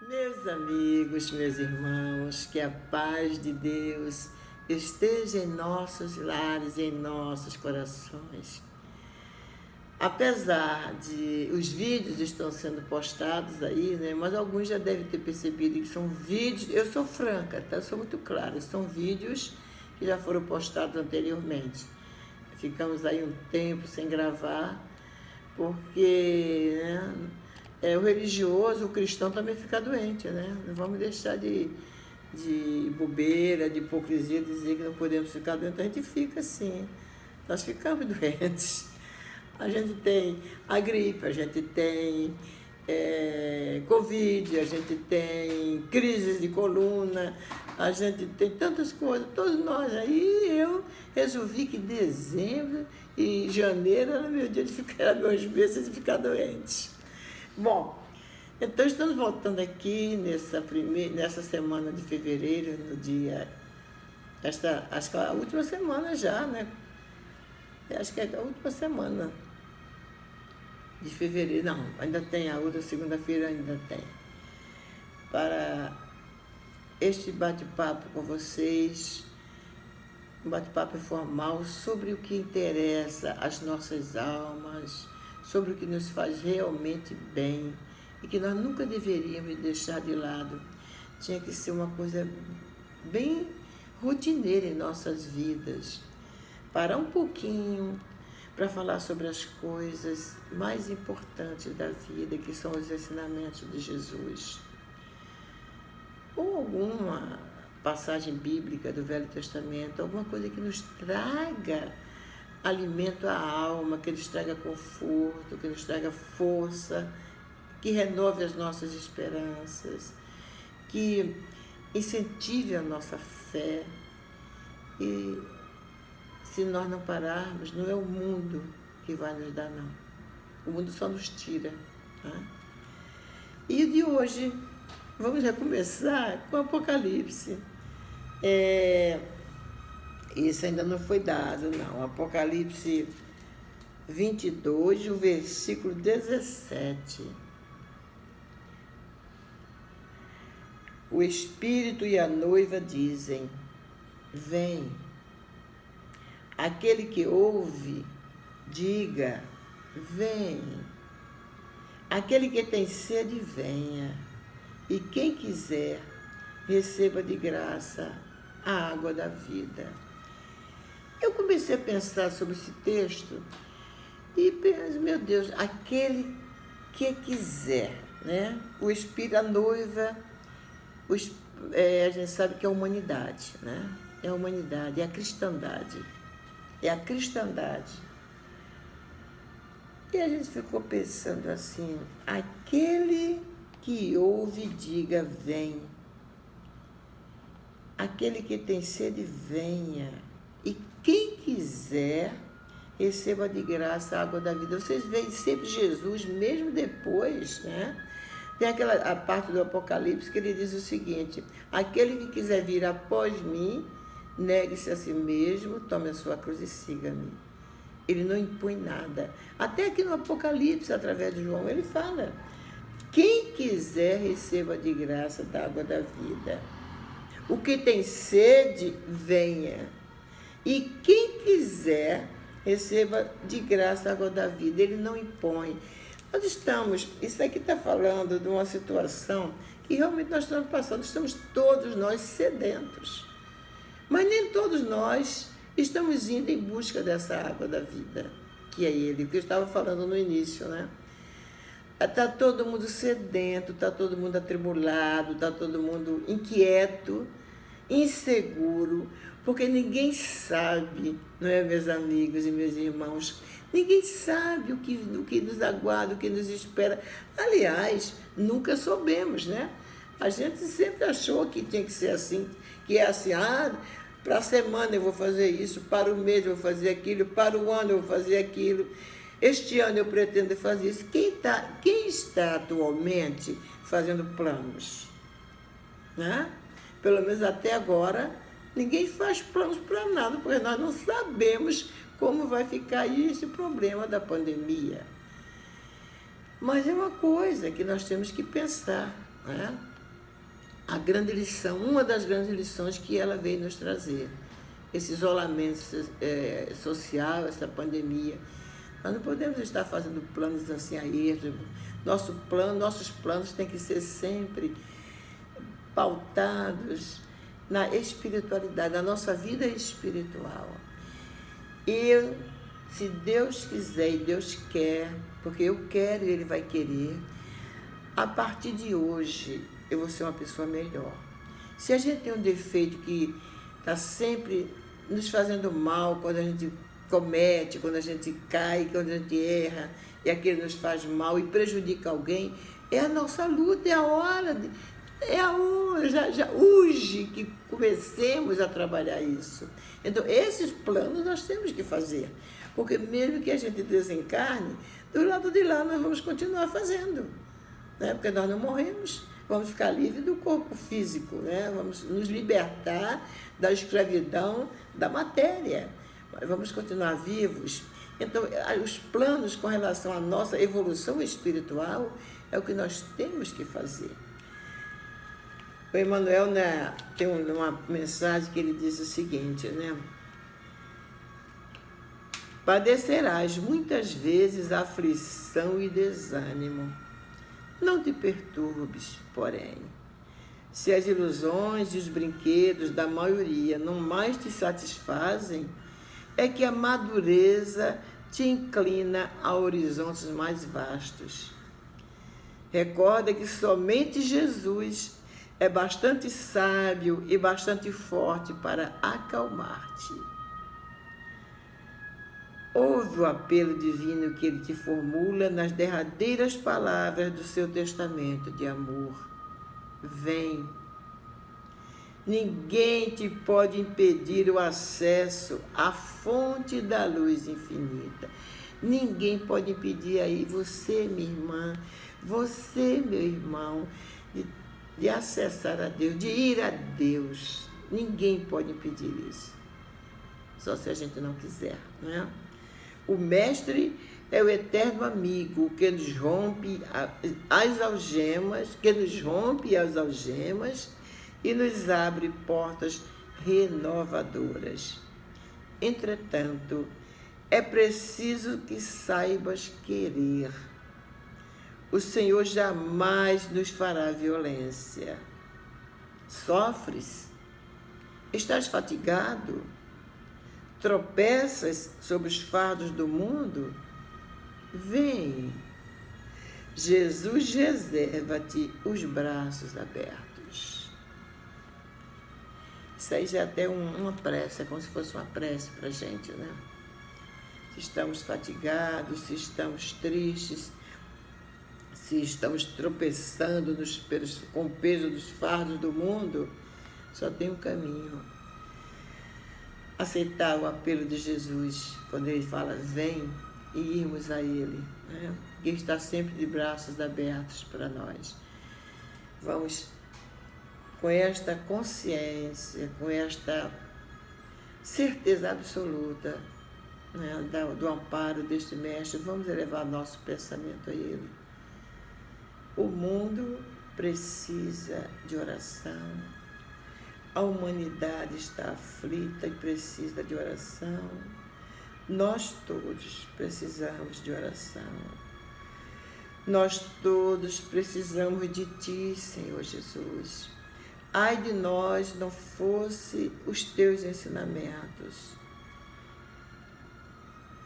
Meus amigos, meus irmãos, que a paz de Deus esteja em nossos lares e em nossos corações. Apesar de os vídeos estão sendo postados aí, né? Mas alguns já devem ter percebido que são vídeos, eu sou franca, tá? Eu sou muito clara, são vídeos que já foram postados anteriormente. Ficamos aí um tempo sem gravar, porque, né, o religioso, o cristão também fica doente, né? Não vamos deixar de bobeira, de hipocrisia, dizer que não podemos ficar doentes. A gente fica sim, nós ficamos doentes. A gente tem a gripe, a gente tem Covid, a gente tem crises de coluna, a gente tem tantas coisas, todos nós. Aí eu resolvi que dezembro e janeiro era meu dia de ficar, meus meses de ficar doente. Bom, então estamos voltando aqui nessa semana de fevereiro, no dia, acho que é a última semana já, né? Acho que é a última semana de fevereiro, não, ainda tem a outra segunda-feira, ainda tem, para este bate-papo com vocês, um bate-papo informal sobre o que interessa às nossas almas, sobre o que nos faz realmente bem e que nós nunca deveríamos deixar de lado. Tinha que ser uma coisa bem rotineira em nossas vidas. Parar um pouquinho para falar sobre as coisas mais importantes da vida, que são os ensinamentos de Jesus. Ou alguma passagem bíblica do Velho Testamento, alguma coisa que nos traga alimento à alma, que nos traga conforto, que nos traga força, que renove as nossas esperanças, que incentive a nossa fé. E se nós não pararmos, não é o mundo que vai nos dar, não. O mundo só nos tira. Tá? E de hoje, vamos já começar com o Apocalipse. Isso ainda não foi dado, não. Apocalipse 22, o versículo 17. O Espírito e a noiva dizem: vem. Aquele que ouve, diga: vem. Aquele que tem sede, venha. E quem quiser, receba de graça a água da vida. Eu comecei a pensar sobre esse texto e penso, meu Deus, aquele que quiser, né? O Espírito, a noiva, a gente sabe que é a humanidade, né? É a humanidade, é a cristandade. É a cristandade. E a gente ficou pensando assim, aquele que ouve, diga, vem. Aquele que tem sede, venha. E quem quiser, receba de graça a água da vida. Vocês veem sempre Jesus, mesmo depois, né? Tem a parte do Apocalipse que ele diz o seguinte: aquele que quiser vir após mim, negue-se a si mesmo, tome a sua cruz e siga-me. Ele não impõe nada. Até aqui no Apocalipse, através de João, ele fala: quem quiser, receba de graça da água da vida. O que tem sede, venha. E quem quiser, receba de graça a água da vida. Ele não impõe. Isso aqui está falando de uma situação que realmente nós estamos passando. Estamos todos nós sedentos. Mas nem todos nós estamos indo em busca dessa água da vida, que é Ele, que eu estava falando no início, né? Está todo mundo sedento, está todo mundo atribulado, está todo mundo inquieto, inseguro, porque ninguém sabe, não é, meus amigos e meus irmãos? Ninguém sabe o que nos aguarda, o que nos espera. Aliás, nunca soubemos, né? A gente sempre achou que tinha que ser assim, que é assim, para a semana eu vou fazer isso, para o mês eu vou fazer aquilo, para o ano eu vou fazer aquilo. Este ano eu pretendo fazer isso. Quem está atualmente fazendo planos? Né? Pelo menos até agora, ninguém faz planos para nada, porque nós não sabemos como vai ficar esse problema da pandemia. Mas é uma coisa que nós temos que pensar, né? a grande lição, uma das grandes lições que ela veio nos trazer. Esse isolamento social, essa pandemia. Nós não podemos estar fazendo planos assim a erro. Nossos planos têm que ser sempre pautados na espiritualidade, na nossa vida espiritual. E se Deus quiser e Deus quer, porque eu quero e Ele vai querer, a partir de hoje eu vou ser uma pessoa melhor. Se a gente tem um defeito que está sempre nos fazendo mal, quando a gente comete, quando a gente cai, quando a gente erra, e aquele nos faz mal e prejudica alguém, é a nossa luta, é a hora, já urge que comecemos a trabalhar isso. Então, esses planos nós temos que fazer, porque mesmo que a gente desencarne, do lado de lá nós vamos continuar fazendo, né? Porque nós não morremos, vamos ficar livres do corpo físico, né? Vamos nos libertar da escravidão da matéria, mas vamos continuar vivos. Então, os planos com relação à nossa evolução espiritual é o que nós temos que fazer. O Emmanuel, né, tem uma mensagem que ele diz o seguinte, né? Padecerás muitas vezes aflição e desânimo. Não te perturbes, porém. Se as ilusões e os brinquedos da maioria não mais te satisfazem, é que a madureza te inclina a horizontes mais vastos. Recorda que somente Jesus é bastante sábio e bastante forte para acalmar-te. Ouve o apelo divino que ele te formula nas derradeiras palavras do seu testamento de amor. Vem. Ninguém te pode impedir o acesso à fonte da luz infinita. Ninguém pode impedir aí você, minha irmã, você, meu irmão, de acessar a Deus, de ir a Deus. Ninguém pode impedir isso. Só se a gente não quiser, não é? O Mestre é o eterno amigo que nos rompe as algemas, e nos abre portas renovadoras. Entretanto, é preciso que saibas querer. O Senhor jamais nos fará violência. Sofres? Estás fatigado? Tropeças sobre os fardos do mundo? Vem. Jesus reserva-te os braços abertos. Isso aí já é até uma prece, é como se fosse uma prece para a gente, né? Se estamos fatigados, se estamos tristes, se estamos tropeçando com o peso dos fardos do mundo, só tem um caminho. Aceitar o apelo de Jesus, quando ele fala, vem, e irmos a ele, né? Que está sempre de braços abertos para nós. Vamos, com esta consciência, com esta certeza absoluta, né, do amparo deste Mestre, vamos elevar nosso pensamento a ele. O mundo precisa de oração. A humanidade está aflita e precisa de oração. Nós todos precisamos de oração. Nós todos precisamos de Ti, Senhor Jesus. Ai de nós não fosse os Teus ensinamentos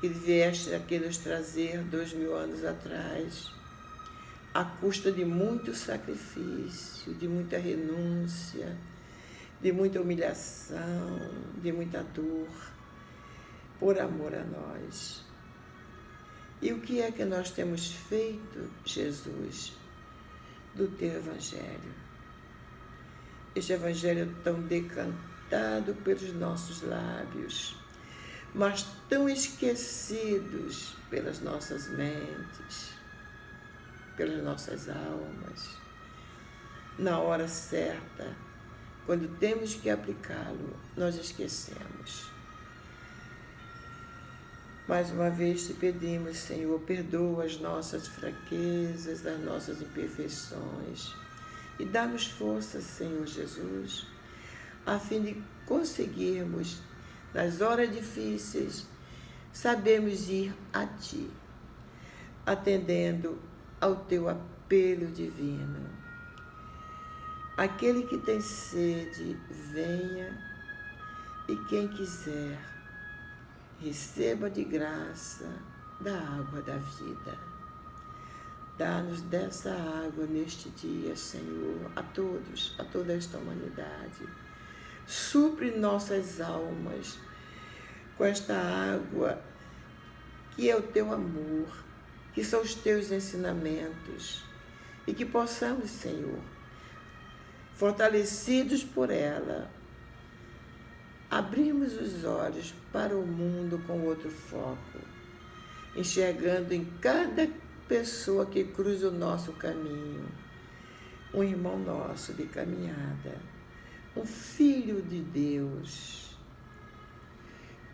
que vieste aqui nos trazer 2000 anos atrás, à custa de muito sacrifício, de muita renúncia, de muita humilhação, de muita dor, por amor a nós. E o que é que nós temos feito, Jesus, do Teu Evangelho? Este Evangelho tão decantado pelos nossos lábios, mas tão esquecidos pelas nossas mentes, pelas nossas almas. Na hora certa, quando temos que aplicá-lo, nós esquecemos. Mais uma vez te pedimos, Senhor, perdoa as nossas fraquezas, as nossas imperfeições. e dá-nos força, Senhor Jesus, a fim de conseguirmos, nas horas difíceis, sabermos ir a Ti, atendendo ao Teu apelo divino. Aquele que tem sede, venha, e quem quiser, receba de graça da água da vida. Dá-nos dessa água neste dia, Senhor, a todos, a toda esta humanidade. Supre nossas almas com esta água que é o Teu amor, que são os Teus ensinamentos, e que possamos, Senhor, fortalecidos por ela, abrirmos os olhos para o mundo com outro foco, enxergando em cada pessoa que cruza o nosso caminho um irmão nosso de caminhada, um filho de Deus,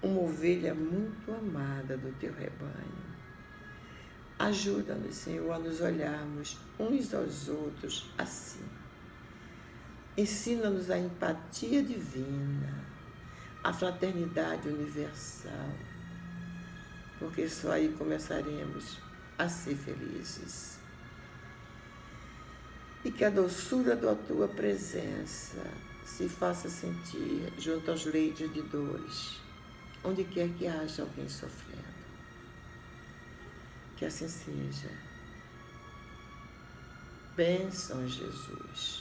uma ovelha muito amada do Teu rebanho. Ajuda-nos, Senhor, a nos olharmos uns aos outros assim. Ensina-nos a empatia divina, a fraternidade universal, porque só aí começaremos a ser felizes. E que a doçura da Tua presença se faça sentir junto aos leitos de dores, onde quer que haja alguém sofrendo. Que assim seja. Bênção, Jesus.